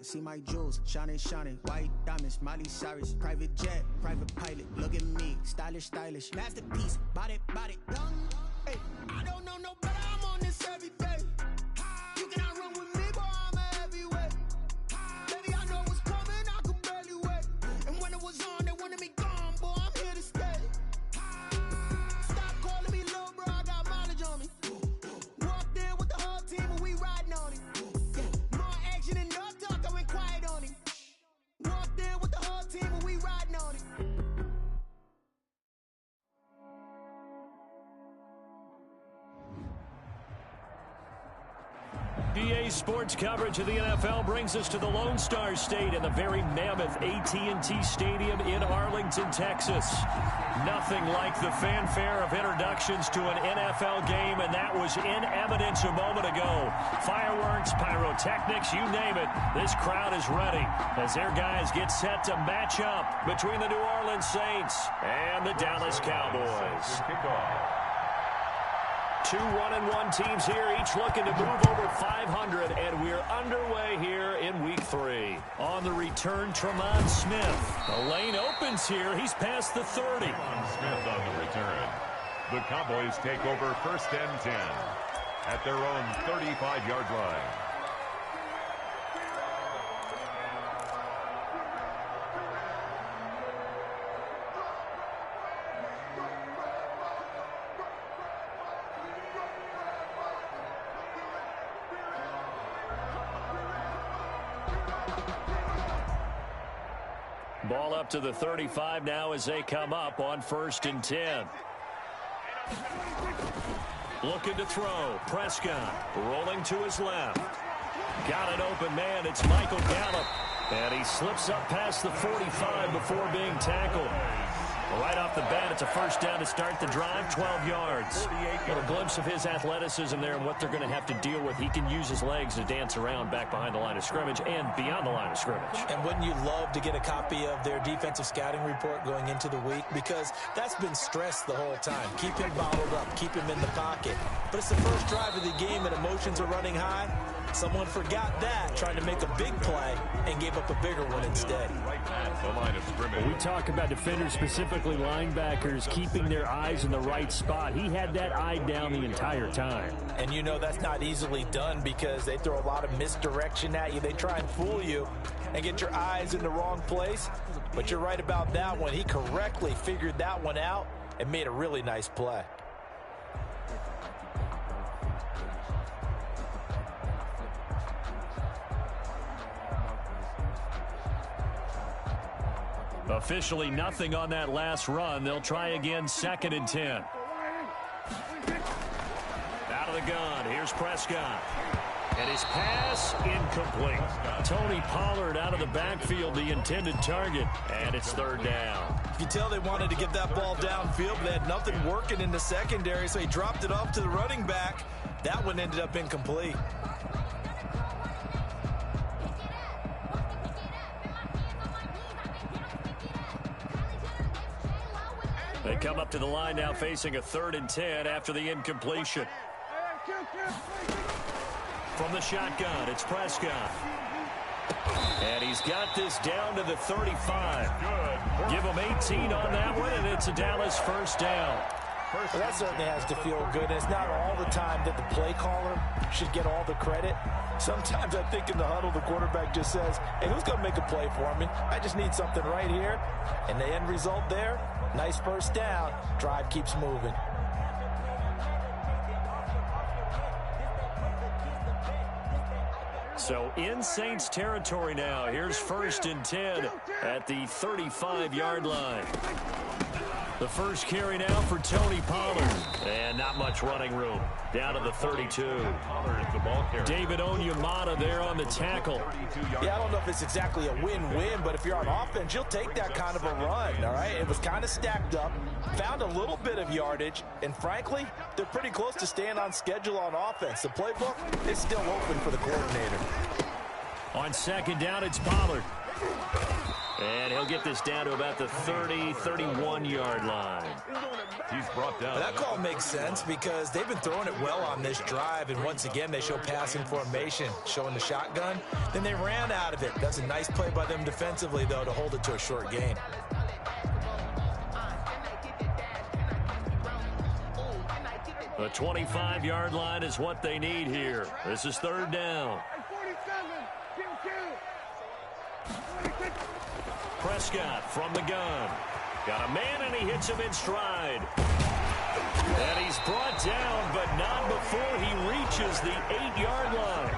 see my jewels, shining, shining. White diamonds, Miley Cyrus. Private jet, private pilot. Look at me, stylish, stylish. Masterpiece, body, body. Hey, I don't know no better. I'm on this every day. You cannot run with me, boy. I'm a heavyweight. Baby, I know what's coming. I could barely wait. And when it was on, they wanted me gone, boy. I'm here to stay. Stop calling me little bro. I got mileage on me. Walked in with the whole team and we riding on it. More action and no talk. I went quiet on it. Walked in with the whole team and we riding on it. EA Sports coverage of the NFL brings us to the Lone Star State in the very mammoth AT&T Stadium in Arlington, Texas. Nothing like the fanfare of introductions to an NFL game, and that was in evidence a moment ago. Fireworks, pyrotechnics, you name it. This crowd is ready as their guys get set to match up between the New Orleans Saints and the Dallas Cowboys. Kickoff. Two 1-1 teams here, each looking to move over 500, and we're underway here in week 3. On the return, Tremont Smith. The lane opens here. He's past the 30. Smith on the return. The Cowboys take over 1st and 10 at their own 35-yard line. Ball up to the 35 now as they come up on 1st and 10. Looking to throw. Prescott rolling to his left. Got an open man. It's Michael Gallup. And he slips up past the 45 before being tackled. Right off the bat, it's a 1st down to start the drive, 12 yards. Got a glimpse of his athleticism there and what they're going to have to deal with. He can use his legs to dance around back behind the line of scrimmage and beyond the line of scrimmage. And wouldn't you love to get a copy of their defensive scouting report going into the week? Because that's been stressed the whole time. Keep him bottled up, keep him in the pocket. But it's the first drive of the game and emotions are running high. Someone forgot that, trying to make a big play, and gave up a bigger one instead. Right at the line of scrimmage. We talk about defenders, specifically linebackers, keeping their eyes in the right spot. He had that eye down the entire time. And you know that's not easily done because they throw a lot of misdirection at you. They try and fool you and get your eyes in the wrong place. But you're right about that one. He correctly figured that one out and made a really nice play. Officially nothing on that last run. They'll try again 2nd and 10. Out of the gun. Here's Prescott. And his pass incomplete. Tony Pollard out of the backfield, the intended target. And it's 3rd down. You can tell they wanted to get that ball downfield, but they had nothing working in the secondary, so he dropped it off to the running back. That one ended up incomplete. They come up to the line now facing a 3rd and 10 after the incompletion. From the shotgun, it's Prescott. And he's got this down to the 35. Give him 18 on that one, and it's a Dallas 1st down. Well, that certainly has to feel good. And it's not all the time that the play caller should get all the credit. Sometimes I think in the huddle, the quarterback just says, hey, who's going to make a play for me? I just need something right here. And the end result there, nice 1st down. Drive keeps moving. So in Saints territory now. Here's 1st and 10 at the 35-yard line. The first carry now for Tony Pollard. And not much running room. Down to the 32. David Onyemata there on the tackle. Yeah, I don't know if it's exactly a win-win, but if you're on offense, you'll take that kind of a run, all right? It was kind of stacked up, found a little bit of yardage, and frankly, they're pretty close to staying on schedule on offense. The playbook is still open for the coordinator. On 2nd down, it's Pollard. And he'll get this down to about the 30, 31-yard line. He's brought down. That call makes sense because they've been throwing it well on this drive, and once again they show passing formation, showing the shotgun. Then they ran out of it. That's a nice play by them defensively, though, to hold it to a short gain. The 25-yard line is what they need here. This is third down. Prescott from the gun. Got a man, and he hits him in stride. And he's brought down, but not before he reaches the 8-yard line.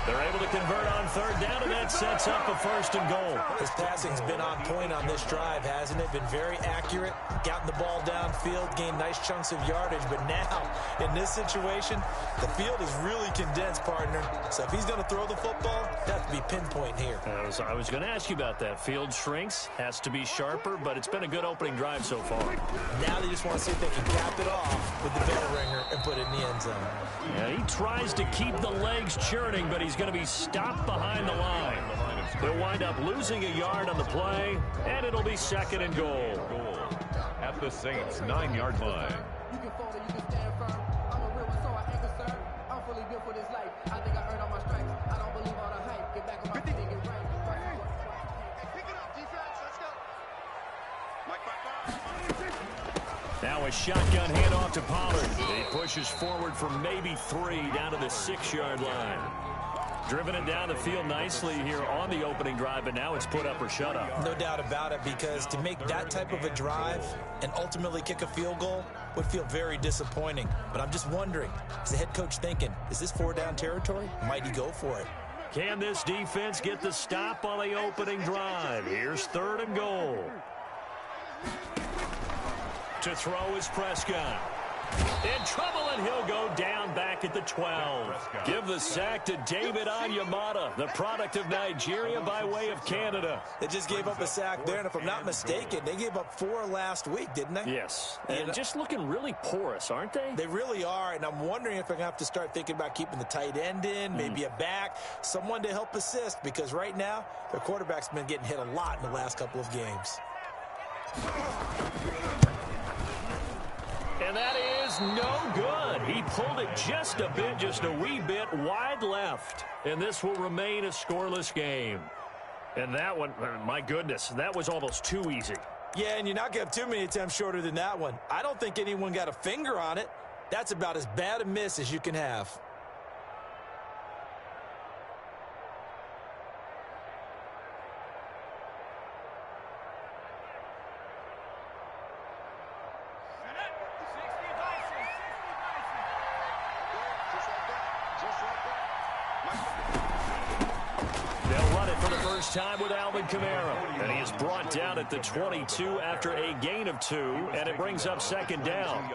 They're able to convert on third down, and that sets up a first and goal. His passing's been on point on this drive, hasn't it? Been very accurate, gotten the ball downfield, gained nice chunks of yardage. But now, in this situation, the field is really condensed, partner. So if he's going to throw the football, it has to be pinpoint here. I was going to ask you about that. Field shrinks, has to be sharper, but it's been a good opening drive so far. Now they just want to see if they can cap it off with the bell ringer and put it in the end zone. Yeah, he tries to keep the legs churning, but he's going to be stopped behind the line. He'll wind up losing a yard on the play, and it'll be second and goal. At the Saints' 9-yard line. You can fold it, you can stand firm. I'm a real one, so I ain't concerned. I'm fully built for this life. I think I earned all my stripes. I don't believe all the hype. Get back on my feet and get right. Pick it up, defense. Let's go. Mike, Now a shotgun handoff to Pollard. He pushes forward for maybe 3 down to the 6-yard line. Driven it down the field nicely here on the opening drive, but now it's put up or shut up. No doubt about it, because to make that type of a drive and ultimately kick a field goal would feel very disappointing. But I'm just wondering, is the head coach thinking, is this 4-down territory? Might he go for it? Can this defense get the stop on the opening drive? Here's third and goal. To throw is Prescott. In trouble, and he'll go down back at the 12. Give the sack to David Onyemata, the product of Nigeria by way of Canada. They just gave up a sack there, and if I'm not mistaken, they gave up 4 last week, didn't they? Yes, and just looking really porous, aren't they? They really are, and I'm wondering if they're going to have to start thinking about keeping the tight end in, maybe a back, someone to help assist, because right now, their quarterback's been getting hit a lot in the last couple of games. And that is no good. He pulled it just a wee bit wide left. And this will remain a scoreless game. And that one, my goodness, that was almost too easy. Yeah, and you're not going to have too many attempts shorter than that one. I don't think anyone got a finger on it. That's about as bad a miss as you can have. Time with Alvin Kamara, and he is brought down at the 22 after a gain of 2, and it brings up second down.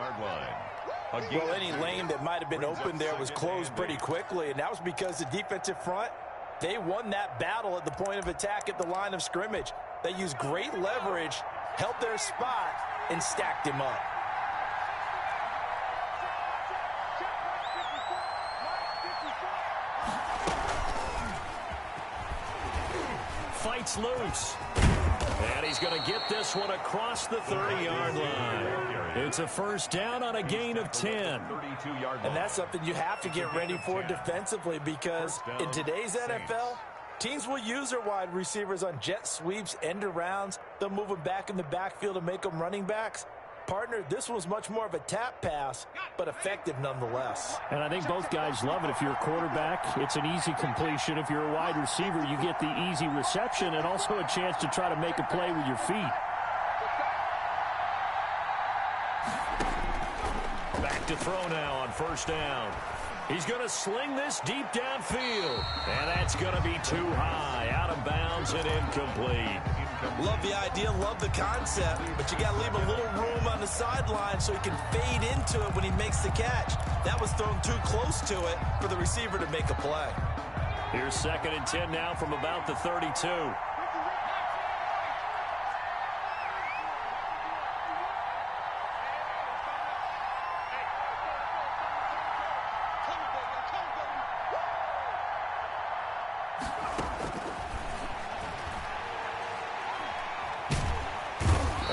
Well, any lane that might have been open there was closed pretty quickly, and that was because the defensive front, they won that battle at the point of attack at the line of scrimmage. They used great leverage, held their spot, and stacked him up. Fights loose. And he's going to get this one across the 30-yard line. It's a first down on a gain of 10. And that's something you have to get ready for defensively, because in today's NFL, teams will use their wide receivers on jet sweeps, end arounds. They'll move them back in the backfield to make them running backs. Partner, this was much more of a tap pass, but effective nonetheless. And I think both guys love it. If you're a quarterback, it's an easy completion. If you're a wide receiver, you get the easy reception and also a chance to try to make a play with your feet. Back to throw now on first down. He's going to sling this deep downfield. And that's going to be too high, out of bounds and incomplete. Love the idea, love the concept, but you got to leave a little room on the sideline so he can fade into it when he makes the catch. That was thrown too close to it for the receiver to make a play. Here's second and 10 now from about the 32.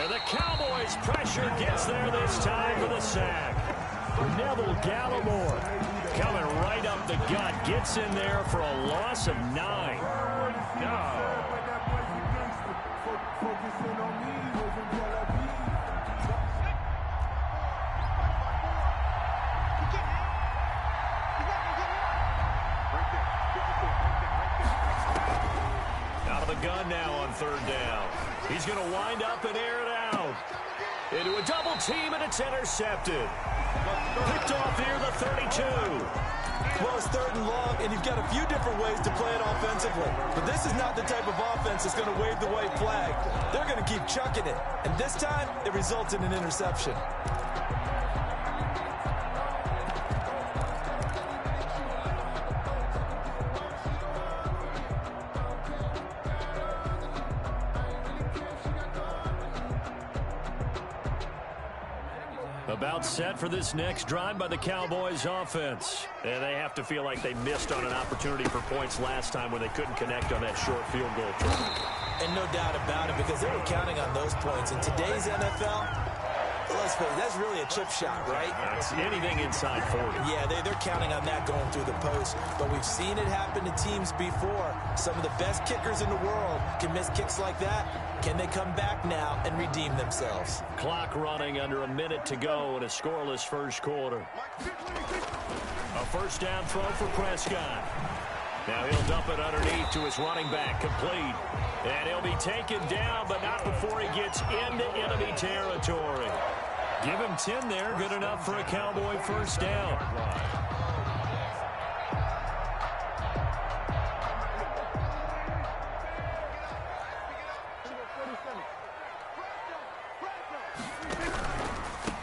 And the Cowboys' pressure gets there this time for the sack. Neville Gallimore coming right up the gut. Gets in there for a loss of 9. Out of the gun now on 3rd down. He's going to wind up and air it out. Into a double team, and it's intercepted. Picked off here, the 32. Well, it's 3rd and long, and you've got a few different ways to play it offensively. But this is not the type of offense that's going to wave the white flag. They're going to keep chucking it. And this time, it results in an interception. About set for this next drive by the Cowboys offense. And they have to feel like they missed on an opportunity for points last time when they couldn't connect on that short field goal try. And no doubt about it, because they were counting on those points. In today's NFL, let's face it, that's really a chip shot, right? That's anything inside 40. Yeah, they're counting on that going through the post. But we've seen it happen to teams before. Some of the best kickers in the world can miss kicks like that. Can they come back now and redeem themselves? Clock running under a minute to go in a scoreless first quarter. A first down throw for Prescott. Now he'll dump it underneath to his running back, complete. And he'll be taken down, but not before he gets into enemy territory. Give him 10 there, good enough for a Cowboy first down.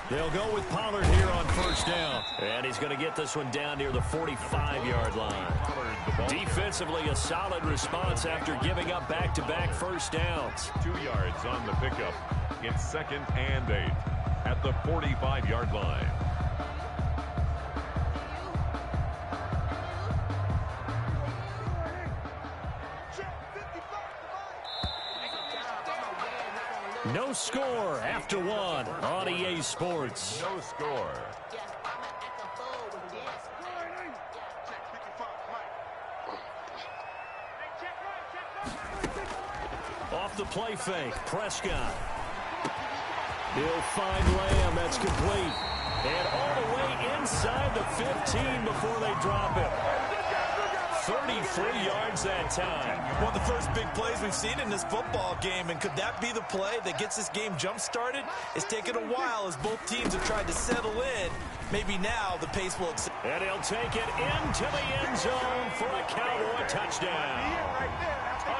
They'll go with Pollard here on first down. And he's going to get this one down near the 45-yard line. Defensively, a solid response after giving up back-to-back first downs. 2 yards on the pickup. It's 2nd and 8 at the 45-yard line. No score after 1 on EA Sports. No score. Off the play fake, Prescott. He'll find Lamb, that's complete. And all the way inside the 15 before they drop it. 33 yards that time. One of the first big plays we've seen in this football game, and could that be the play that gets this game jump-started? It's taken a while as both teams have tried to settle in. Maybe now the pace will accelerate. And he'll take it into the end zone for a Cowboy touchdown.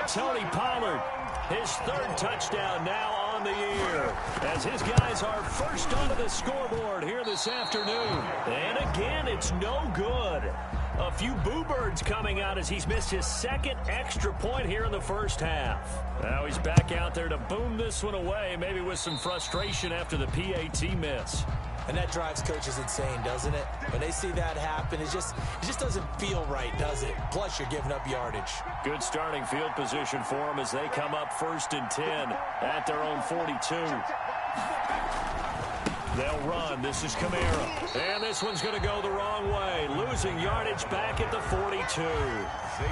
Tony Pollard, his 3rd touchdown now on the year, as his guys are first onto the scoreboard here this afternoon. And again, it's no good. A few boo birds coming out as he's missed his 2nd extra point here in the first half. Now he's back out there to boom this one away, maybe with some frustration after the PAT miss. And that drives coaches insane, doesn't it? When they see that happen, it just doesn't feel right, does it? Plus, you're giving up yardage. Good starting field position for them as they come up 1st and 10 at their own 42. They'll run. This is Kamara. And this one's going to go the wrong way. Losing yardage back at the 42.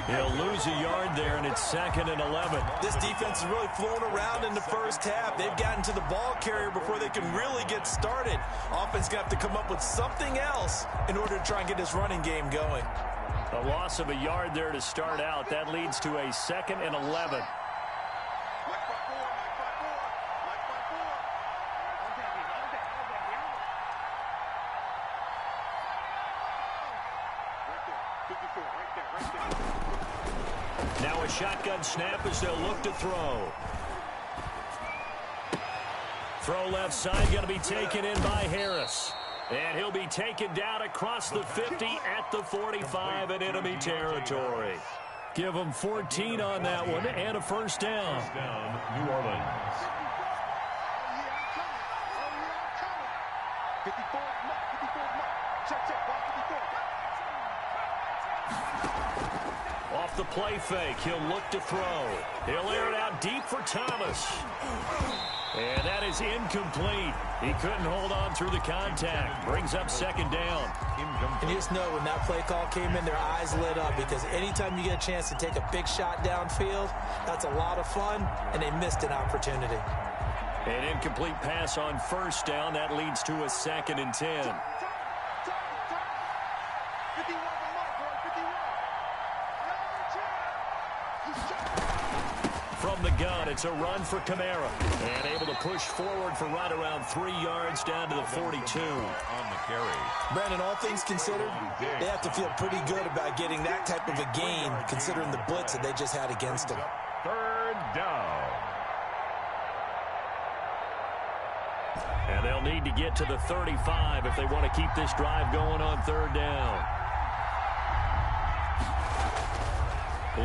He'll lose a yard there, and it's 2nd and 11. This defense is really flown around in the first half. They've gotten to the ball carrier before they can really get started. Offense going to have to come up with something else in order to try and get this running game going. A loss of a yard there to start out. That leads to a 2nd and 11. Now a shotgun snap as they'll look to throw. Throw left side, going to be taken in by Harris. And he'll be taken down across the 50 at the 45 in enemy territory. Give them 14 on that one and a first down. First down, New Orleans. 54, check, ball 54. Off the play fake, he'll look to throw. He'll air it out deep for Thomas. And that is incomplete. He couldn't hold on through the contact. Brings up second down. And you just know when that play call came in, their eyes lit up, because anytime you get a chance to take a big shot downfield, that's a lot of fun, and they missed an opportunity. An incomplete pass on first down. That leads to a 2nd and 10. From the gun, it's a run for Kamara. And able to push forward for right around 3 yards down to the 42. On the carry. Brandon, all things considered, they have to feel pretty good about getting that type of a gain, considering the blitz that they just had against them. 3rd down. And they'll need to get to the 35 if they want to keep this drive going on 3rd down.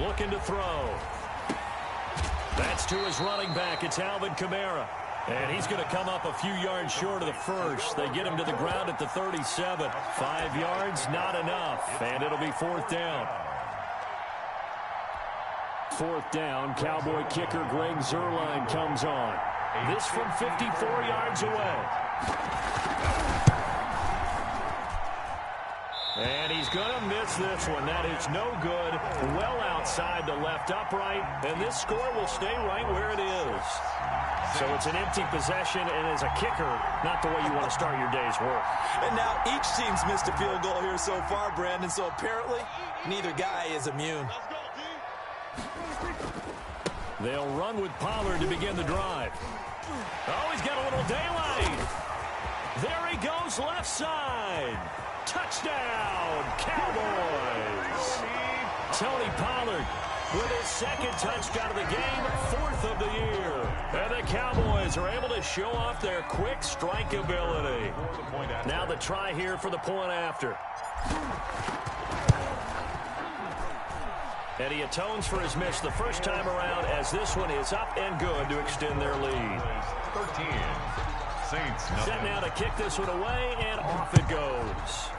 Looking to throw. That's to his running back. It's Alvin Kamara. And he's going to come up a few yards short of the first. They get him to the ground at the 37. 5 yards, not enough. And it'll be 4th down. 4th down, Cowboy kicker Greg Zuerlein comes on. This from 54 yards away. And he's going to miss this one. That is no good. Well outside the left upright. And this score will stay right where it is. So it's an empty possession, and as a kicker, not the way you want to start your day's work. And now each team's missed a field goal here so far, Brandon. So apparently, neither guy is immune. They'll run with Pollard to begin the drive. Oh, he's got a little daylight. There he goes, left side. Touchdown, Cowboys. Tony Pollard with his 2nd touchdown of the game, 4th of the year. And the Cowboys are able to show off their quick strike ability. Now the try here for the point after. And he atones for his miss the first time around, as this one is up and good to extend their lead. 13. Saints. Set now to kick this one away, and off it goes.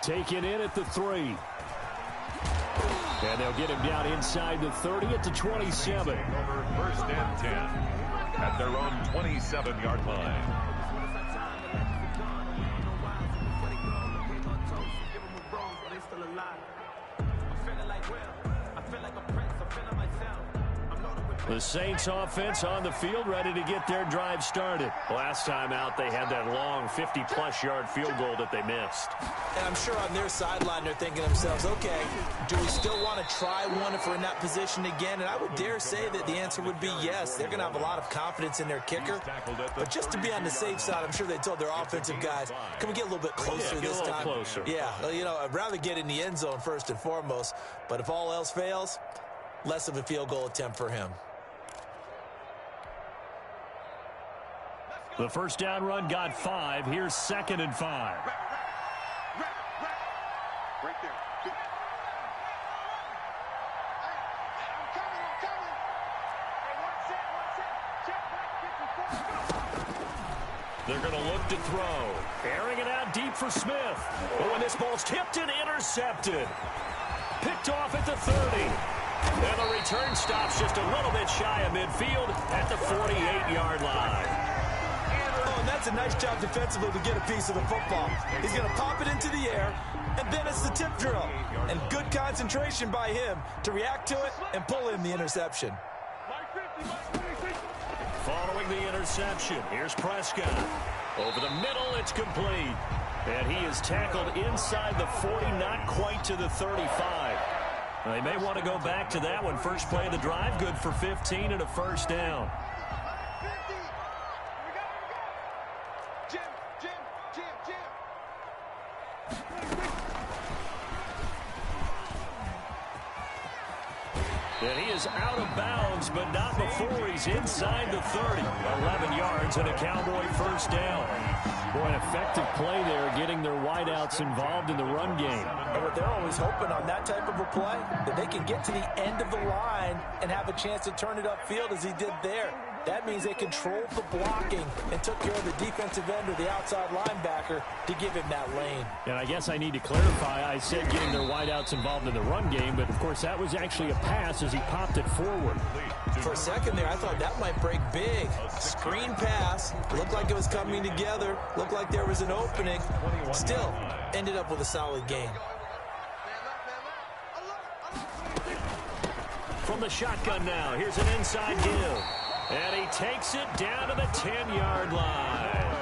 Taken in at the 3. And they'll get him down inside the 30 at the 27. Over 1st and 10 at their own 27-yard line. The Saints offense on the field, ready to get their drive started. Last time out, they had that long 50-plus yard field goal that they missed. And I'm sure on their sideline they're thinking to themselves, okay, do we still want to try one if we're in that position again? And I would dare say that the answer would be yes. They're going to have a lot of confidence in their kicker. But just to be on the safe side, I'm sure they told their offensive guys, can we get a little bit closer this time? Closer. Yeah, you know, I'd rather get in the end zone first and foremost. But if all else fails, less of a field goal attempt for him. The first down run got 5. Here's 2nd and 5. Right there. I'm coming. Hey, one set. Check back, get They're going to look to throw. Airing it out deep for Smith. Oh, and this ball's tipped and intercepted. Picked off at the 30. And the return stops just a little bit shy of midfield at the 48-yard line. And that's a nice job defensively to get a piece of the football. He's going to pop it into the air, and then it's the tip drill. And good concentration by him to react to it and pull in the interception. Following the interception, here's Prescott. Over the middle, it's complete. And he is tackled inside the 40, not quite to the 35. They may want to go back to that one. First play of the drive, good for 15 and a first down. And he is out of bounds, but not before he's inside the 30. 11 yards and a Cowboy first down. Boy, an effective play there, getting their wideouts involved in the run game. And what they're always hoping on that type of a play, that they can get to the end of the line and have a chance to turn it upfield as he did there. That means they controlled the blocking and took care of the defensive end or the outside linebacker to give him that lane. And I guess I need to clarify, I said getting their wideouts involved in the run game, but of course that was actually a pass as he popped it forward. For a second there, I thought that might break big. Screen pass, looked like it was coming together, looked like there was an opening. Still, ended up with a solid game. From the shotgun now, here's an inside give. And he takes it down to the 10-yard line.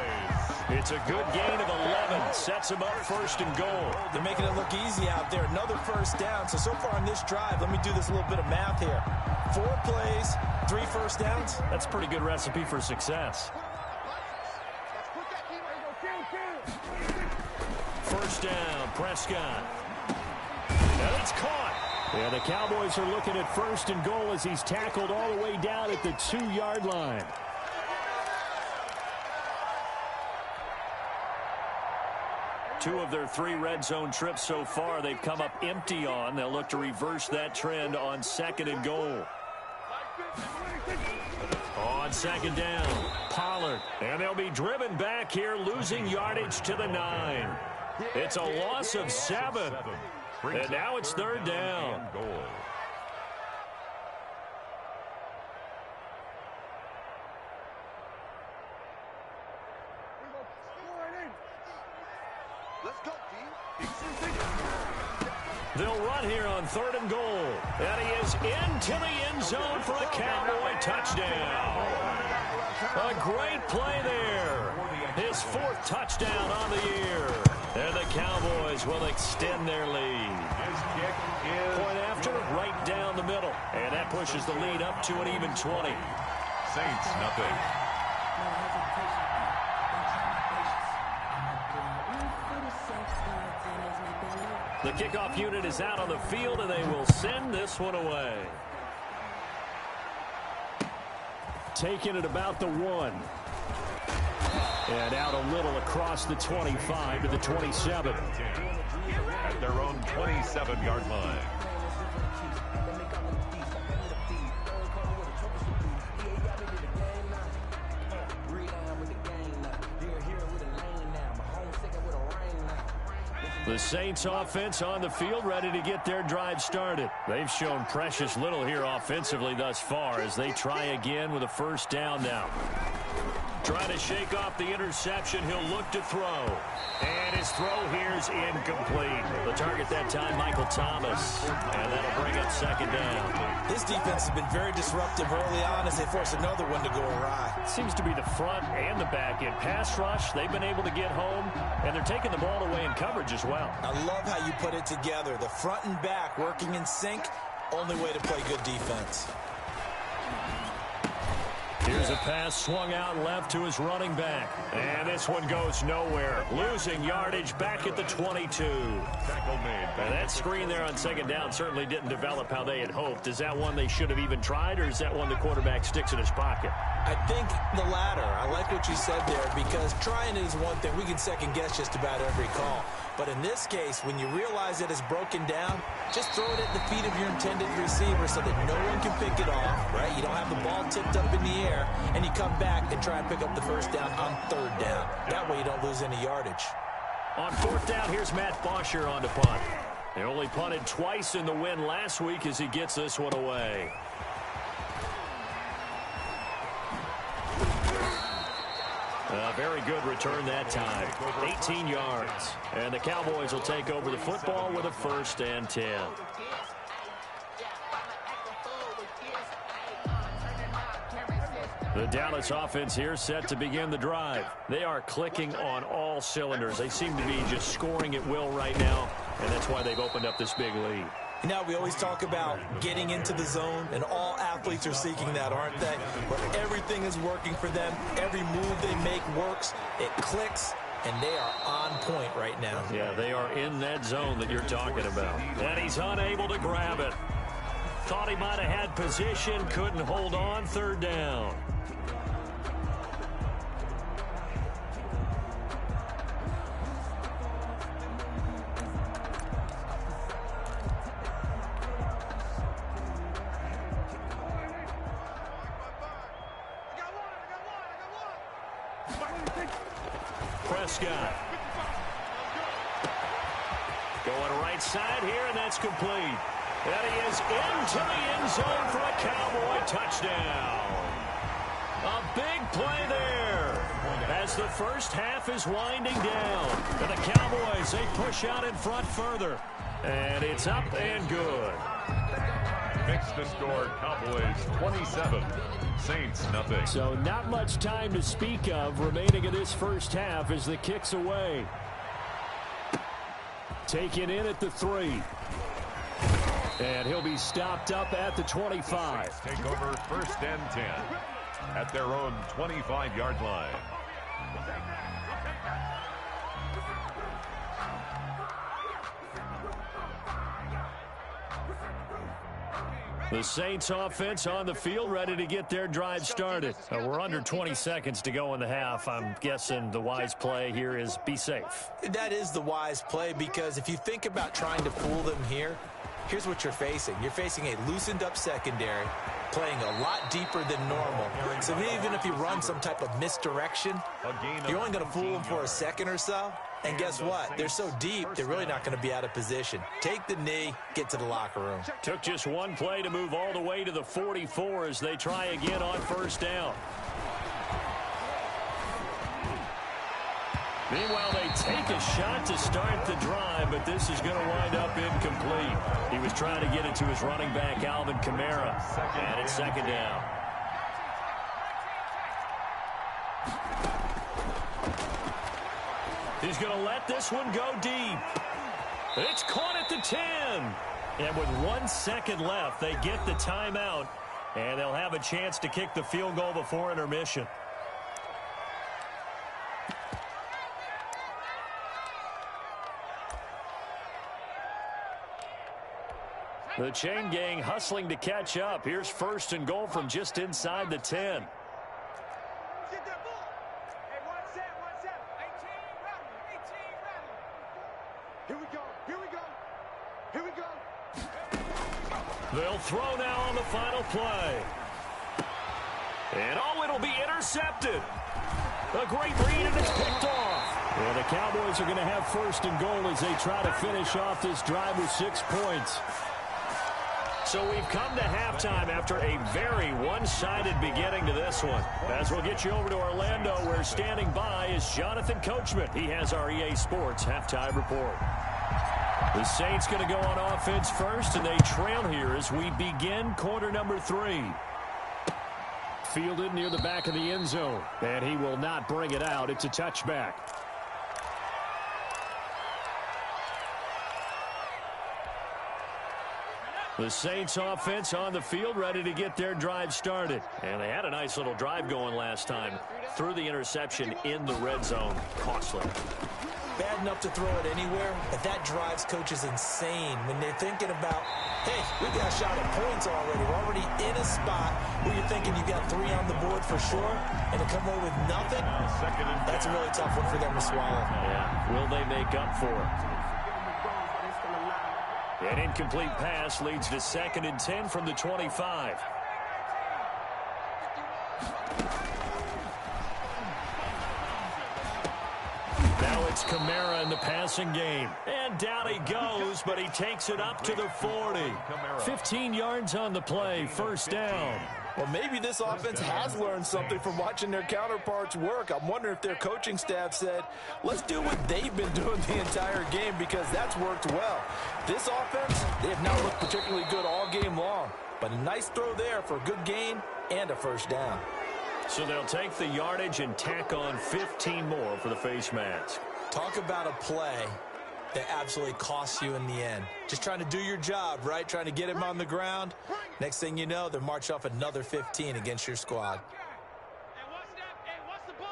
It's a good gain of 11. Sets him up first and goal. They're making it look easy out there. Another first down. So far on this drive, let me do this little bit of math here. 4 plays, 3 first downs. That's a pretty good recipe for success. First down, Prescott. And it's caught. Yeah, the Cowboys are looking at first and goal as he's tackled all the way down at the 2-yard line. Two of their 3 red zone trips so far they've come up empty on. They'll look to reverse that trend on second and goal. On second down, Pollard. And they'll be driven back here, losing yardage to the 9. It's a loss of 7. And now it's third down. Let's go, team. They'll run here on third and goal. And he is into the end zone for a Cowboy touchdown. A great play there. His 4th touchdown on the year. And the Cowboys will extend their lead. Point after, right down the middle. And that pushes the lead up to an even 20. Saints, nothing. The kickoff unit is out on the field, and they will send this one away. Taking it about the 1. And out a little across the 25 to the 27. At their own 27-yard line. The Saints offense on the field, ready to get their drive started. They've shown precious little here offensively thus far as they try again with a first down now. Trying to shake off the interception. He'll look to throw. And his throw here is incomplete. The target that time, Michael Thomas. And that'll bring up second down. This defense has been very disruptive early on as they force another one to go awry. Seems to be the front and the back end. Pass rush, they've been able to get home, and they're taking the ball away in coverage as well. I love how you put it together. The front and back working in sync. Only way to play good defense. Here's a pass swung out left to his running back. And this one goes nowhere. Losing yardage back at the 22. Tackle made. And that screen there on second down certainly didn't develop how they had hoped. Is that one they should have even tried, or is that one the quarterback sticks in his pocket? I think the latter. I like what you said there, because trying is one thing. We can second guess just about every call. But in this case, when you realize it is broken down, just throw it at the feet of your intended receiver so that no one can pick it off, right? You don't have the ball tipped up in the air, and you come back and try and pick up the first down on third down. That way you don't lose any yardage. On fourth down, here's Matt Bosher on to punt. They only punted twice in the win last week as he gets this one away. A very good return that time. 18 yards. And the Cowboys will take over the football with a 1st and 10. The Dallas offense here set to begin the drive. They are clicking on all cylinders. They seem to be just scoring at will right now, and that's why they've opened up this big lead. Now, we always talk about getting into the zone, and all athletes are seeking that, aren't they? Where everything is working for them, every move they make works, it clicks, and they are on point right now. Yeah, they are in that zone that you're talking about. And he's unable to grab it. Thought he might have had position, couldn't hold on, third down. Prescott. Going right side here, and that's complete. And he is into the end zone for a Cowboy touchdown. A big play there as the first half is winding down. And the Cowboys, they push out in front further. And it's up and good. Makes the score Cowboys 27, Saints nothing. So not much time to speak of remaining in this first half as the kick's away. Taken in at the 3. And he'll be stopped up at the 25. Take over first and 10 at their own 25-yard line. The Saints offense on the field, ready to get their drive started. We're under 20 seconds to go in the half. I'm guessing the wise play here is be safe. That is the wise play, because if you think about trying to fool them here, here's what you're facing. You're facing a loosened up secondary, playing a lot deeper than normal. So even if you run some type of misdirection, you're only going to fool them for a second or so. And guess what? They're so deep, they're really not going to be out of position. Take the knee, get to the locker room. Took just one play to move all the way to the 44 as they try again on first down. Meanwhile, they take a shot to start the drive, but this is going to wind up incomplete. He was trying to get it to his running back, Alvin Kamara, and it's second down. He's going to let this one go deep. It's caught at the 10. And with 1 second left, they get the timeout, and they'll have a chance to kick the field goal before intermission. The chain gang hustling to catch up. Here's first and goal from just inside the 10. They'll throw now on the final play. And oh, it'll be intercepted. A great read, and it's picked off. And the Cowboys are going to have first and goal as they try to finish off this drive with 6 points. So we've come to halftime after a very one-sided beginning to this one. As we'll get you over to Orlando, where standing by is Jonathan Coachman. He has our EA Sports halftime report. The Saints going to go on offense first, and they trail here as we begin quarter number 3. Fielded near the back of the end zone, and he will not bring it out. It's a touchback. The Saints offense on the field, ready to get their drive started. And they had a nice little drive going last time. Threw the interception in the red zone. Costly. Bad enough to throw it anywhere, but that drives coaches insane when they're thinking about, hey, we got a shot at points already. We're already in a spot where you're thinking you got 3 on the board for sure, and to come away with nothing, that's a really tough one for them to swallow. Yeah, will they make up for it? An incomplete pass leads to 2nd and 10 from the 25. Now it's Kamara in the passing game. And down he goes, but he takes it up to the 40. 15 yards on the play, first down. Well, maybe this offense has learned something from watching their counterparts work. I'm wondering if their coaching staff said, let's do what they've been doing the entire game, because that's worked well. This offense, they have not looked particularly good all game long. But a nice throw there for a good gain and a first down. So they'll take the yardage and tack on 15 more for the face mask. Talk about a play that absolutely costs you in the end. Just trying to do your job, right? Trying to get him on the ground. Next thing you know, they're march off another 15 against your squad. Hey, watch that. Hey, watch the ball.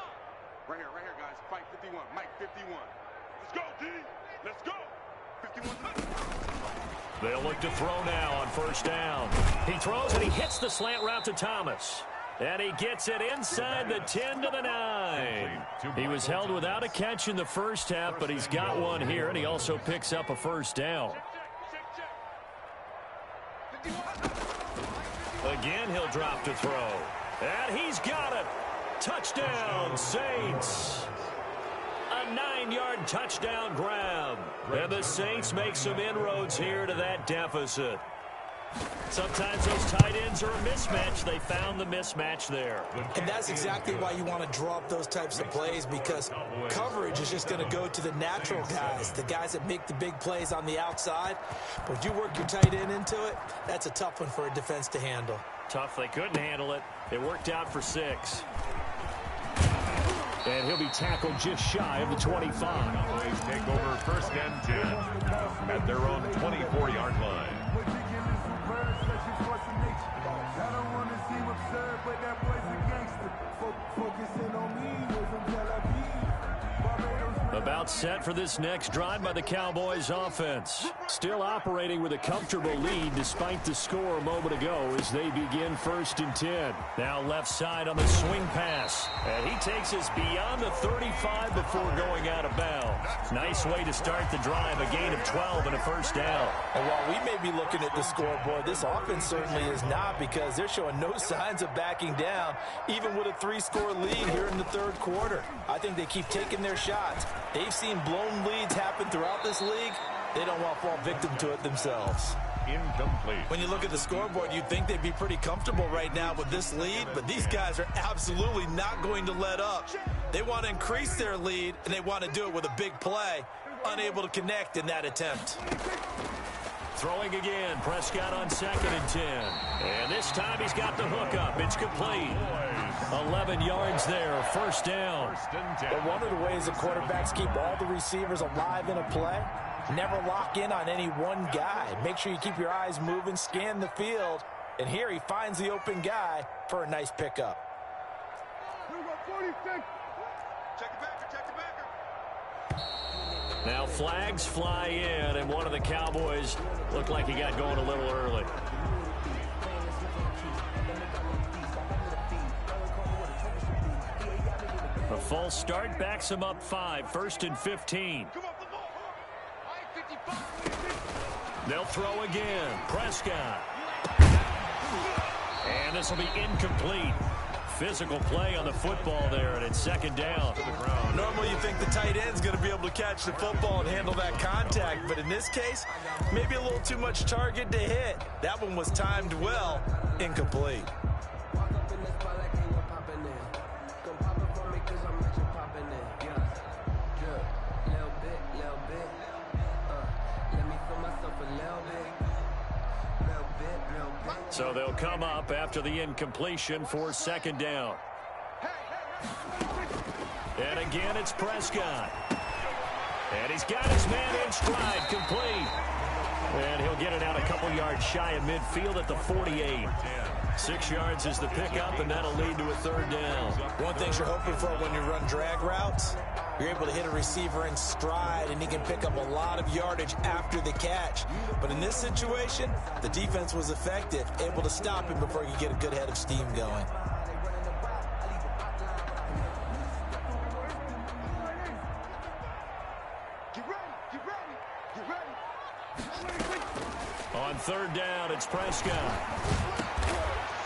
Right here, guys. Fight 51. Mike 51. Let's go, D. Let's go. 51. They'll look to throw now on first down. He throws and he hits the slant route to Thomas. And he gets it inside the 10 to the 9. He was held without a catch in the first half, but he's got one here, and he also picks up a first down. Again, he'll drop to throw. And he's got it. Touchdown, Saints. A 9-yard touchdown grab. And the Saints make some inroads here to that deficit. Sometimes those tight ends are a mismatch. They found the mismatch there. And that's exactly why you want to draw up those types of plays, because coverage is just going to go to the natural guys, the guys that make the big plays on the outside. But if you work your tight end into it, that's a tough one for a defense to handle. Tough. They couldn't handle it. It worked out for 6. And he'll be tackled just shy of the 25. Cowboys take over first and 10 at their own 24-yard line. About set for this next drive by the Cowboys offense. Still operating with a comfortable lead despite the score a moment ago as they begin first and 10. Now left side on the swing pass. And he takes us beyond the 35 before going out of bounds. Nice way to start the drive. A gain of 12 and a first down. And while we may be looking at the scoreboard, this offense certainly is not, because they're showing no signs of backing down, even with a 3-score lead here in the third quarter. I think they keep taking their shots. They've seen blown leads happen throughout this league. They don't want to fall victim to it themselves. Incomplete. When you look at the scoreboard, you'd think they'd be pretty comfortable right now with this lead, but these guys are absolutely not going to let up. They want to increase their lead, and they want to do it with a big play. Unable to connect in that attempt. Throwing again. Prescott on 2nd and 10. And this time he's got the hook up. It's complete. 11 yards there. First down. But one of the ways that quarterbacks keep all the receivers alive in a play, never lock in on any one guy. Make sure you keep your eyes moving, scan the field. And here he finds the open guy for a nice pickup. Now flags fly in, and one of the Cowboys looked like he got going a little early. A false start backs him up 5, 1st and 15. They'll throw again. Prescott. And this will be incomplete. Physical play on the football there, and it's 2nd down. Normally you think the tight end's going to be able to catch the football and handle that contact, but in this case, maybe a little too much target to hit. That one was timed well. Incomplete. So they'll come up after the incompletion for 2nd down. And again, it's Prescott. And he's got his man in stride, complete. And he'll get it out a couple yards shy of midfield at the 48. 6 yards is the pickup, and that'll lead to a 3rd down. One thing you're hoping for when you run drag routes, you're able to hit a receiver in stride, and he can pick up a lot of yardage after the catch. But in this situation, the defense was effective, able to stop him before he could get a good head of steam going. On 3rd down, it's Prescott.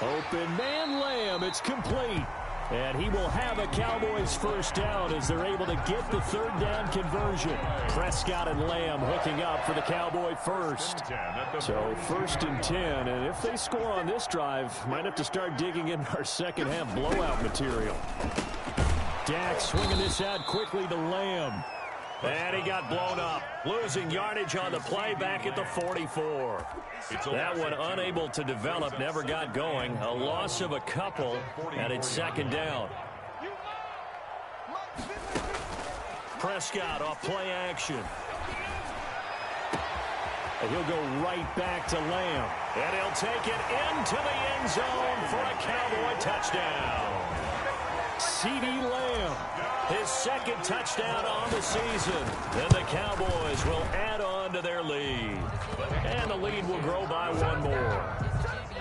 Open man Lamb, it's complete. And he will have a Cowboys first down as they're able to get the 3rd down conversion. Prescott and Lamb hooking up for the Cowboy first. So 1st and 10, and if they score on this drive, might have to start digging in our second half blowout material. Dak swinging this out quickly to Lamb. And he got blown up, losing yardage on the play back at the 44. That one unable to develop, never got going. A loss of a couple, and it's 2nd down. Prescott off play action. And he'll go right back to Lamb. And he'll take it into the end zone for a Cowboy touchdown. CeeDee Lamb, his 2nd touchdown on the season. And the Cowboys will add on to their lead. And the lead will grow by 1 more.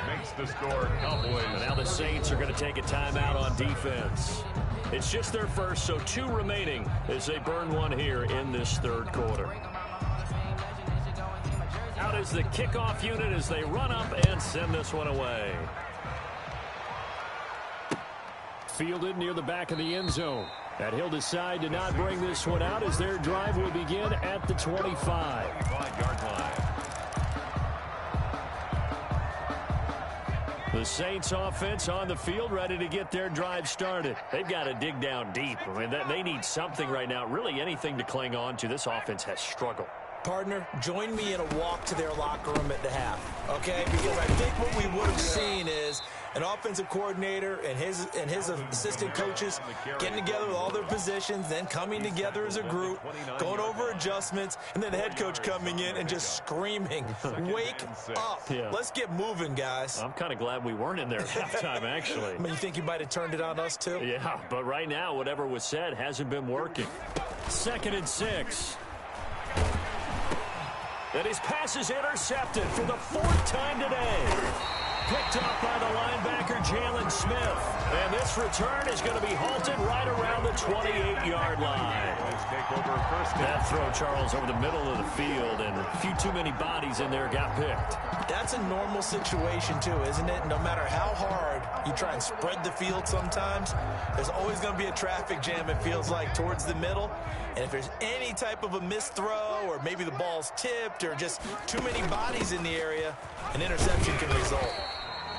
Makes the score Cowboys. And now the Saints are going to take a timeout on defense. It's just their first, so 2 remaining as they burn one here in this 3rd quarter. Out is the kickoff unit as they run up and send this one away. fielded near the back of the end zone. And he'll decide to not bring this one out as their drive will begin at the 25. 25-yard line. The Saints offense on the field ready to get their drive started. They've got to dig down deep. I mean, they need something right now, really anything to cling on to. This offense has struggled. Partner, join me in a walk to their locker room at the half, okay? Because I think what we would have seen is an offensive coordinator and his assistant coaches getting together with all their positions, then coming together as a group, going over adjustments, and then the head coach coming in and just screaming, "Wake up. Yeah. Let's get moving, guys." I'm kind of glad we weren't in there at halftime, actually. I mean, you think you might have turned it on us, too? Yeah, but right now, whatever was said hasn't been working. 2nd and 6. And his pass is intercepted for the 4th time today. Picked up by the linebacker, Jalen Smith. And this return is going to be halted right around the 28-yard line. That throw, Charles, over the middle of the field, and a few too many bodies in there got picked. That's a normal situation, too, isn't it? No matter how hard you try and spread the field sometimes, there's always going to be a traffic jam, it feels like, towards the middle. And if there's any type of a missed throw or maybe the ball's tipped or just too many bodies in the area, an interception can result.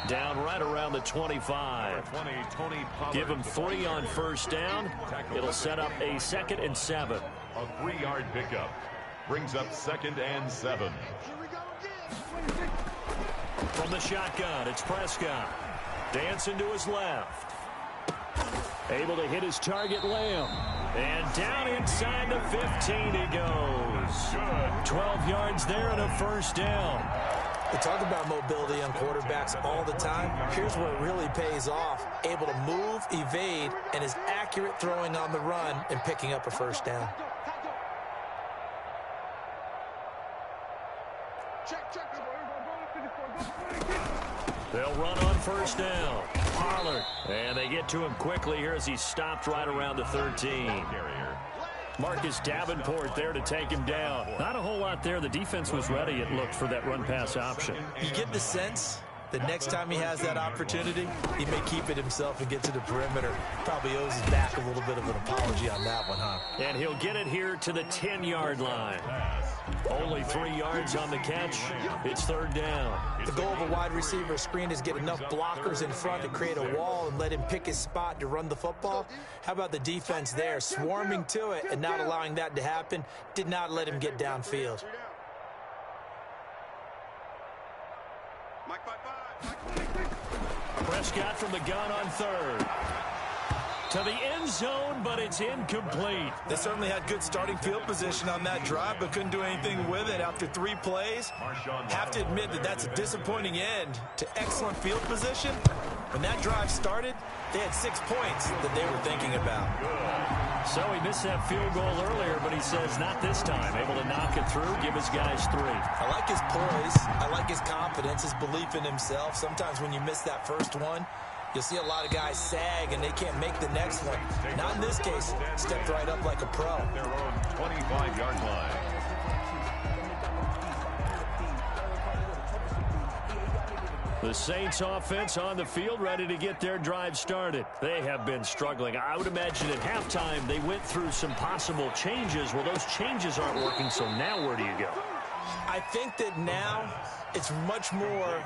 Down right around the 25. Give him 3 on 1st down. It'll set up a 2nd and 7. A 3-yard pickup brings up 2nd and 7. From the shotgun, it's Prescott. Dancing to his left. Able to hit his target, Lamb. And down inside the 15 he goes. 12 yards there and a 1st down. We talk about mobility on quarterbacks all the time. Here's where it really pays off. Able to move, evade, and is accurate throwing on the run and picking up a 1st down. They'll run on 1st down. Pollard. And they get to him quickly here as he stopped right around the 13. Marcus Davenport there to take him down. Not a whole lot there. The defense was ready, it looked, for that run-pass option. You get the sense that next time he has that opportunity, he may keep it himself and get to the perimeter. Probably owes his back a little bit of an apology on that one, huh? And he'll get it here to the 10-yard line. Only 3 yards on the catch. It's 3rd down. The goal of a wide receiver screen is get enough blockers in front to create a wall and let him pick his spot to run the football. How about the defense there, swarming to it and not allowing that to happen? Did not let him get downfield. Prescott from the gun on 3rd. To the end zone, but it's incomplete. They certainly had good starting field position on that drive, but couldn't do anything with it after 3 plays. Have to admit that that's a disappointing end to excellent field position. When that drive started, they had 6 points that they were thinking about. So he missed that field goal earlier, but he says not this time. Able to knock it through, give his guys 3. I like his poise. I like his confidence, his belief in himself. Sometimes when you miss that first one, you'll see a lot of guys sag and they can't make the next one. Not in this case. Stepped right up like a pro. Their own 25-yard line. The Saints offense on the field ready to get their drive started. They have been struggling. I would imagine at halftime they went through some possible changes. Well, those changes aren't working, so now where do you go? I think that now it's much more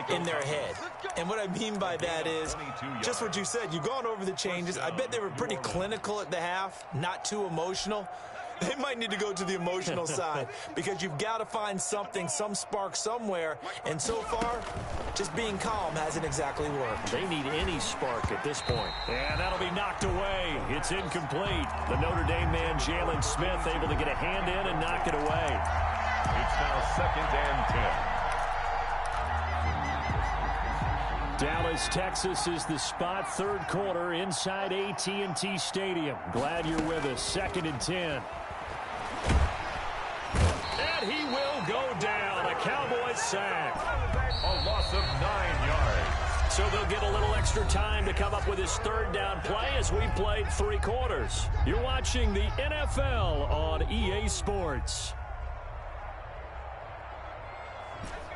in their head. And what I mean by that is just what you said. You've gone over the changes. I bet they were pretty clinical at the half, not too emotional. They might need to go to the emotional side because you've got to find something, some spark somewhere. And so far, just being calm hasn't exactly worked. They need any spark at this point. And that'll be knocked away. It's incomplete. The Notre Dame man, Jalen Smith, able to get a hand in and knock it away. It's now 2nd and 10. Dallas, Texas is the spot. 3rd quarter inside AT&T Stadium. Glad you're with us. 2nd and 10. And he will go down. A Cowboys sack. A loss of 9 yards. So they'll get a little extra time to come up with his 3rd down play as we played 3 quarters. You're watching the NFL on EA Sports.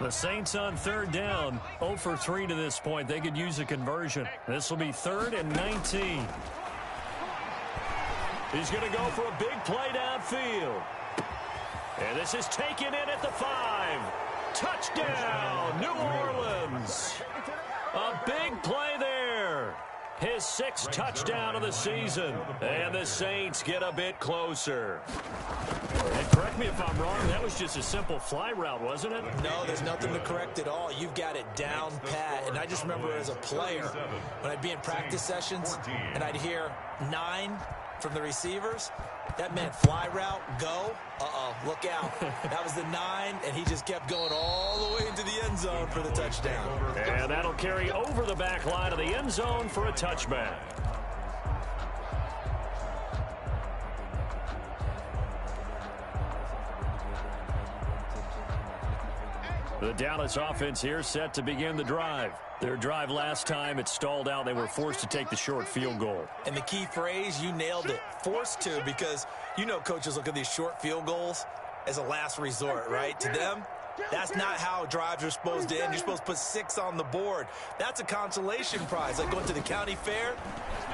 The Saints on third down, 0 for 3 to this point. They could use a conversion. This will be 3rd and 19. He's going to go for a big play downfield. And this is taken in at the 5. Touchdown, New Orleans. A big play there. His 6th touchdown of the season. And the Saints get a bit closer. And correct me if I'm wrong, that was just a simple fly route, wasn't it? No, there's nothing to correct at all. You've got it down pat. And I just remember as a player, when I'd be in practice sessions and I'd hear 9 from the receivers, that meant fly route, go, look out. That was the 9, and he just kept going all the way into the end zone for the touchdown. And that'll carry over the back line of the end zone for a touchback. The Dallas offense here set to begin the drive. Their drive last time, it stalled out. They were forced to take the short field goal. And the key phrase, you nailed it, forced to, because you know coaches look at these short field goals as a last resort, right? To them, that's not how drives are supposed to end. You're supposed to put 6 on the board. That's a consolation prize. Like going to the county fair,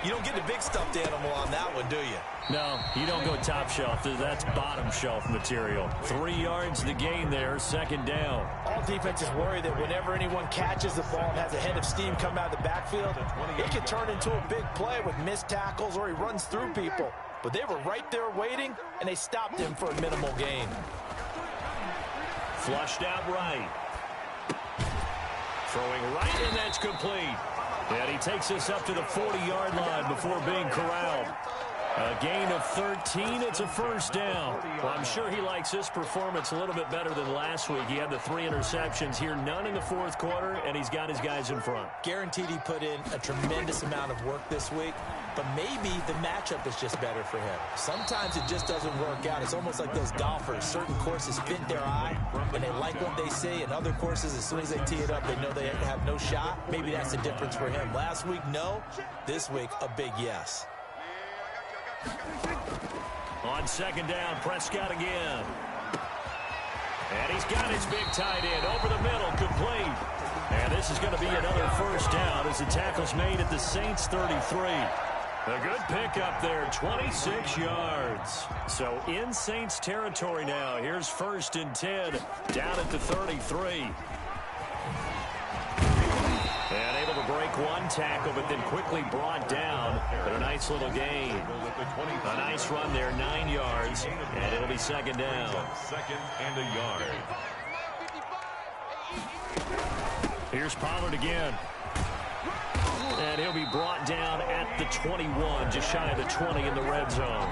you don't get the big stuffed animal on that one, do you? No, you don't go top shelf. That's bottom shelf material. 3 yards the gain there, 2nd down. All defenses worry that whenever anyone catches the ball and has a head of steam come out of the backfield, it can turn into a big play with missed tackles or he runs through people. But they were right there waiting, and they stopped him for a minimal gain. Flushed out right. Throwing right, and that's complete. And he takes us up to the 40-yard line before being corralled. A gain of 13. It's a 1st down. Well, I'm sure he likes this performance a little bit better than last week. He had the 3 interceptions here, none in the 4th quarter, and he's got his guys in front. Guaranteed he put in a tremendous amount of work this week, but maybe the matchup is just better for him. Sometimes it just doesn't work out. It's almost like those golfers. Certain courses fit their eye, and they like what they see, and other courses, as soon as they tee it up, they know they have no shot. Maybe that's the difference for him. Last week, no. This week, a big yes. On 2nd down, Prescott again. And he's got his big tight end over the middle, complete. And this is going to be another 1st down as the tackle's made at the Saints 33. A good pickup there, 26 yards. So in Saints territory now. Here's 1st and 10, down at the 33. And able to break one tackle, but then quickly brought down. But a nice little gain. A nice run there, 9 yards, and it'll be 2nd down. 2nd and a yard. Here's Pollard again. And he'll be brought down at the 21, just shy of the 20 in the red zone.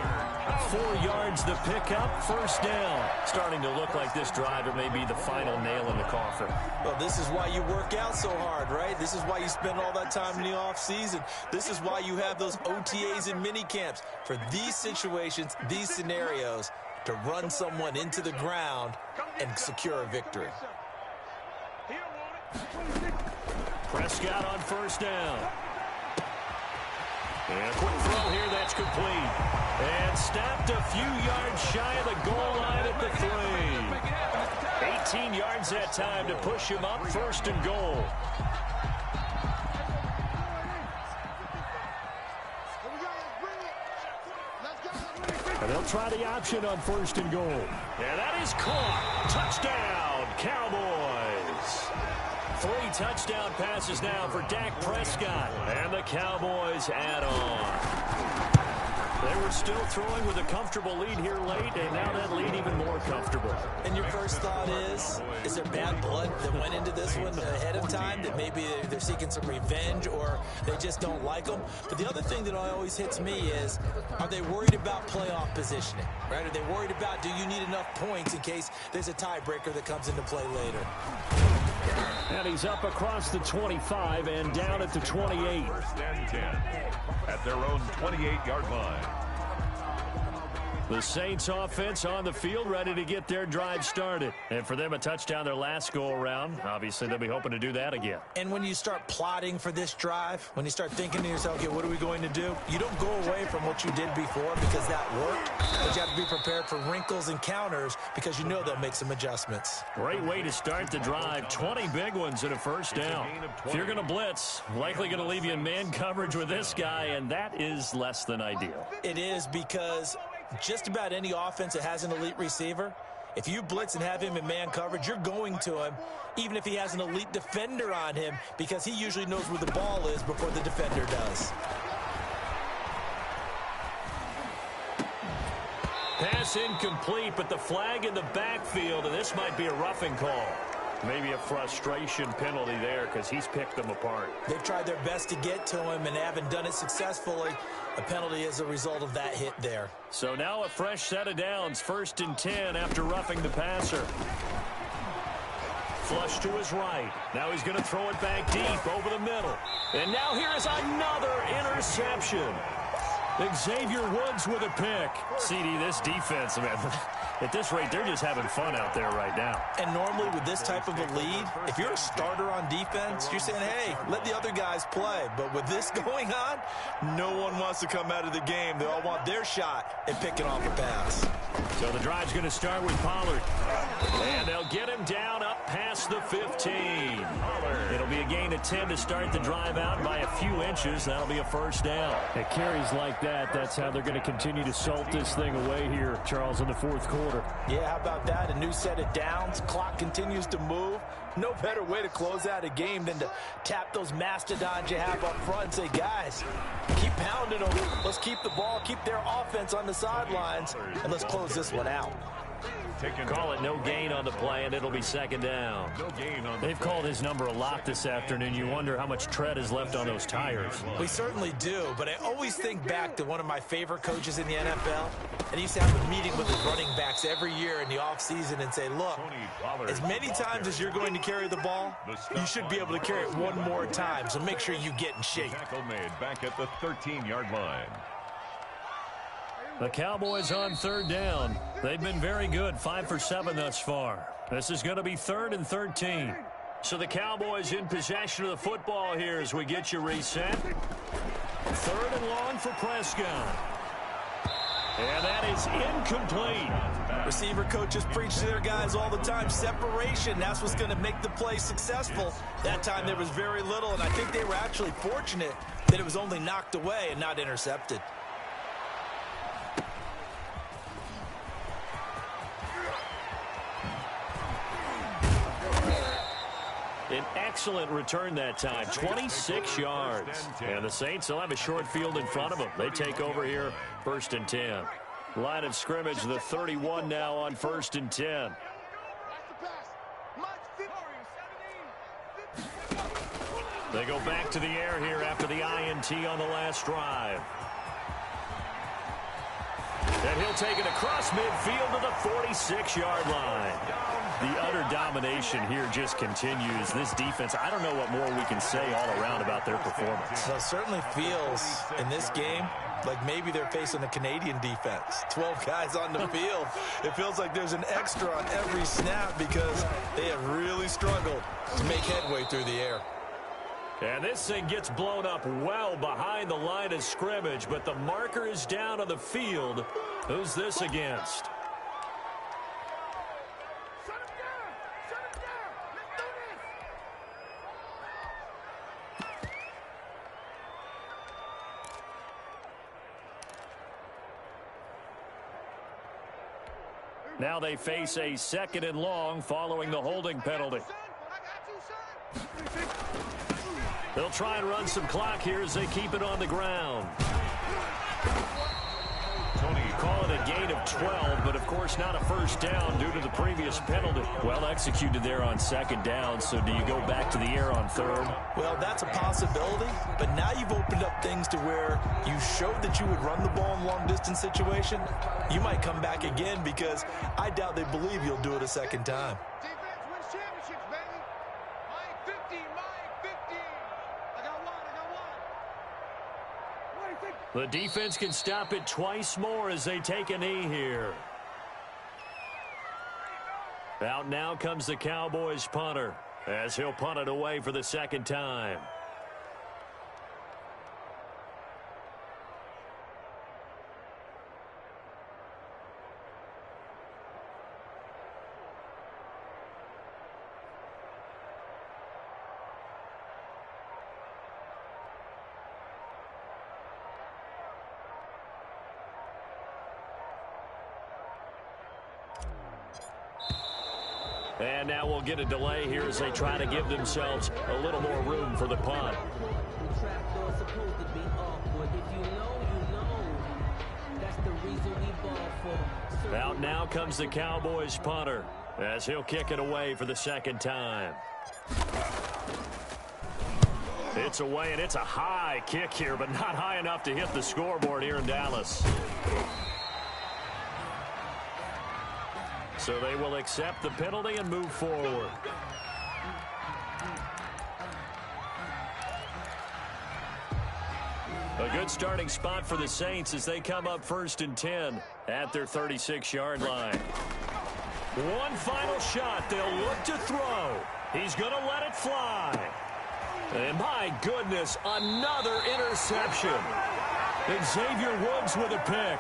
4 yards the pickup, 1st down. Starting to look like this drive, it may be the final nail in the coffin. Well, this is why you work out so hard, right? This is why you spend all that time in the offseason. This is why you have those OTAs and mini camps. For these situations, these scenarios, to run someone into the ground and secure a victory. Prescott on 1st down. And a quick throw here, that's complete. And stopped a few yards shy of the goal line at the 3. 18 yards that time to push him up, 1st and goal. And they'll try the option on 1st and goal. And that is caught. Touchdown, Cowboys. 3 touchdown passes now for Dak Prescott. And the Cowboys add on. They were still throwing with a comfortable lead here late, and now that lead even more comfortable. And your first thought is there bad blood that went into this one ahead of time, that maybe they're seeking some revenge or they just don't like them? But the other thing that always hits me is, are they worried about playoff positioning? Right? Are they worried about, do you need enough points in case there's a tiebreaker that comes into play later? And he's up across the 25 and down at the 28. 1st and 10 at their own 28-yard line. The Saints offense on the field, ready to get their drive started. And for them, a touchdown their last go-around. Obviously, they'll be hoping to do that again. And when you start plotting for this drive, when you start thinking to yourself, okay, what are we going to do? You don't go away from what you did before because that worked. But you have to be prepared for wrinkles and counters because you know they'll make some adjustments. Great way to start the drive. 20 big ones and a first down. If you're going to blitz, likely going to leave you in man coverage with this guy, and that is less than ideal. It is because just about any offense that has an elite receiver, if you blitz and have him in man coverage, you're going to him, even if he has an elite defender on him, because he usually knows where the ball is before the defender does. Pass incomplete, but the flag in the backfield, and this might be a roughing call. Maybe a frustration penalty there because he's picked them apart. They've tried their best to get to him and haven't done it successfully. A penalty is a result of that hit there. So now a fresh set of downs. 1st and 10 after roughing the passer. Flush to his right. Now he's going to throw it back deep over the middle. And now here is another interception. Xavier Woods with a pick. CD, this defense, man, at this rate, they're just having fun out there right now. And normally with this type of a lead, if you're a starter on defense, you're saying, hey, let the other guys play. But with this going on, no one wants to come out of the game. They all want their shot at picking off a pass. So the drive's going to start with Pollard. And they'll get him down up past the 15. It'll be a gain of 10 to start the drive out by a few inches. That'll be a first down. It carries like that. That's how they're going to continue to salt this thing away here, Charles, in the 4th quarter. Yeah, how about that? A new set of downs. Clock continues to move. No better way to close out a game than to tap those mastodons you have up front and say, guys, keep pounding them. Let's keep the ball, keep their offense on the sidelines, and let's close this one out. Call it no gain on the play, and it'll be 2nd down. They've called his number a lot this afternoon. You wonder how much tread is left on those tires. We certainly do, but I always think back to one of my favorite coaches in the NFL, and he used to have a meeting with his running backs every year in the offseason and say, look, as many times as you're going to carry the ball, you should be able to carry it one more time, so make sure you get in shape. Tackle made back at the 13-yard line. The Cowboys on 3rd down. They've been very good, 5 for 7 thus far. This is going to be 3rd and 13. So the Cowboys in possession of the football here as we get you reset. 3rd and long for Prescott. And that is incomplete. Receiver coaches preach to their guys all the time. Separation, that's what's going to make the play successful. That time there was very little, and I think they were actually fortunate that it was only knocked away and not intercepted. An excellent return that time, 26 yards. And the Saints will have a short field in front of them. They take over here, 1st and 10. Line of scrimmage, the 31 now on 1st and 10. They go back to the air here after the INT on the last drive. And he'll take it across midfield to the 46-yard line. The utter domination here just continues. This defense, I don't know what more we can say all around about their performance. Well, it certainly feels in this game like maybe they're facing a Canadian defense. 12 guys on the field. It feels like there's an extra on every snap because they have really struggled to make headway through the air. And this thing gets blown up well behind the line of scrimmage, but the marker is down on the field. Who's this against? Now they face a 2nd and long following the holding penalty. They'll try and run some clock here as they keep it on the ground. Call it a gain of 12, but of course not a first down due to the previous penalty. Well executed there on 2nd down, so do you go back to the air on 3rd? Well, that's a possibility, but now you've opened up things to where you showed that you would run the ball in long-distance situation. You might come back again because I doubt they believe you'll do it a 2nd time. Defense wins championships, baby. Mike 50, Mike 50. I got one. What do you think? The defense can stop it twice more as they take a knee here. Out now comes the Cowboys punter as he'll punt it away for the second time. And now we'll get a delay here as they try to give themselves a little more room for the punt. Out now comes the Cowboys punter as he'll kick it away for the second time. It's away, and it's a high kick here, but not high enough to hit the scoreboard here in Dallas. So they will accept the penalty and move forward. A good starting spot for the Saints as they come up 1st and 10 at their 36-yard line. One final shot. They'll look to throw. He's going to let it fly. And my goodness, another interception. Xavier Woods with a pick.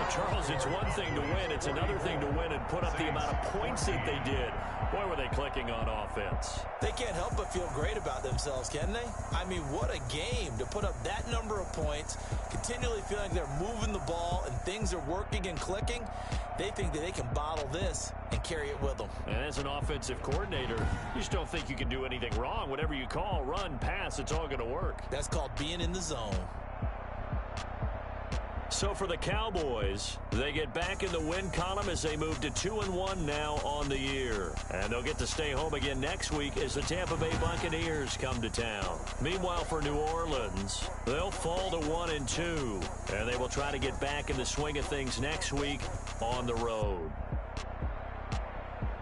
Charles, it's one thing to win. It's another thing to win and put up the amount of points that they did. Boy, were they clicking on offense. They can't help but feel great about themselves, can they? I mean, what a game to put up that number of points, continually feeling they're moving the ball and things are working and clicking. They think that they can bottle this and carry it with them. And as an offensive coordinator, you just don't think you can do anything wrong. Whatever you call, run, pass, it's all going to work. That's called being in the zone. So for the Cowboys, they get back in the win column as they move to 2-1 now on the year. And they'll get to stay home again next week as the Tampa Bay Buccaneers come to town. Meanwhile, for New Orleans, they'll fall to 1-2. And they will try to get back in the swing of things next week on the road.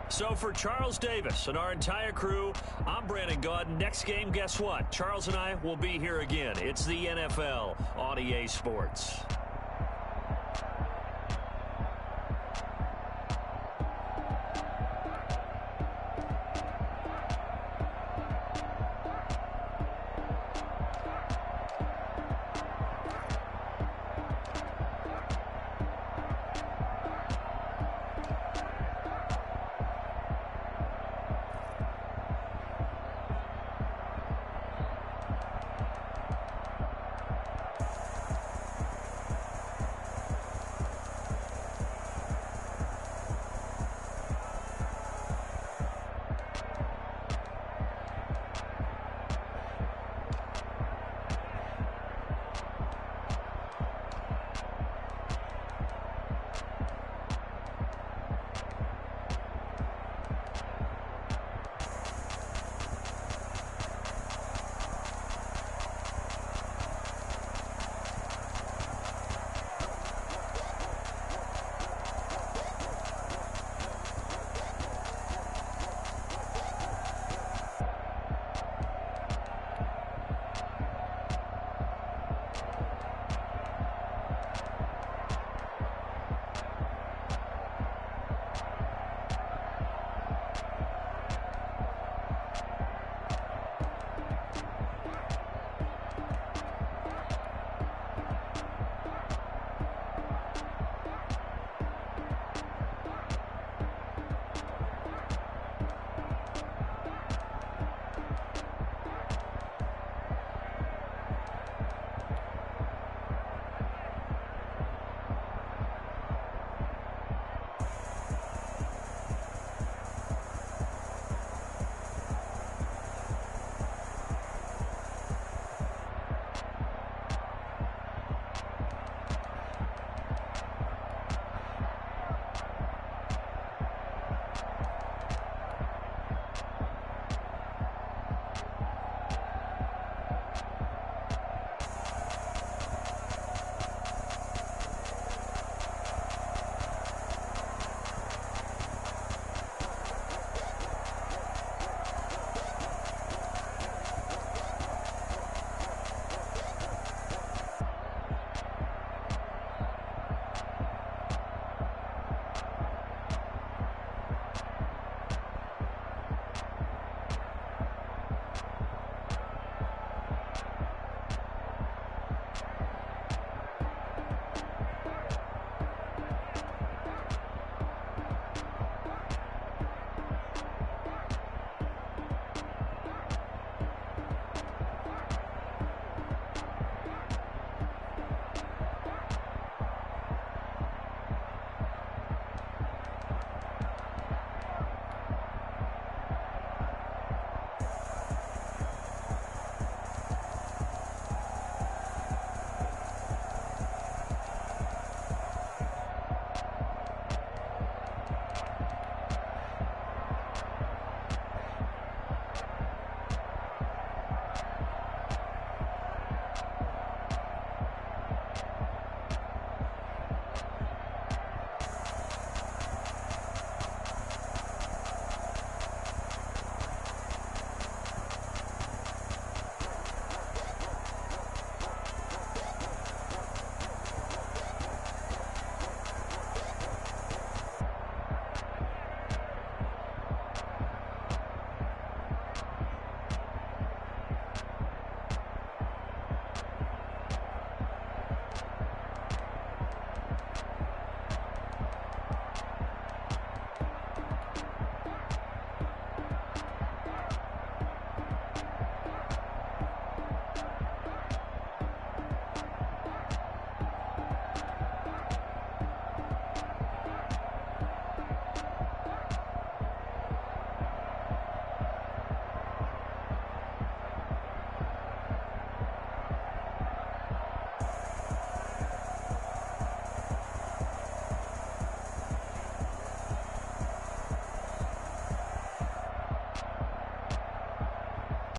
So for Charles Davis and our entire crew, I'm Brandon Gaudin. Next game, guess what? Charles and I will be here again. It's the NFL on EA Sports.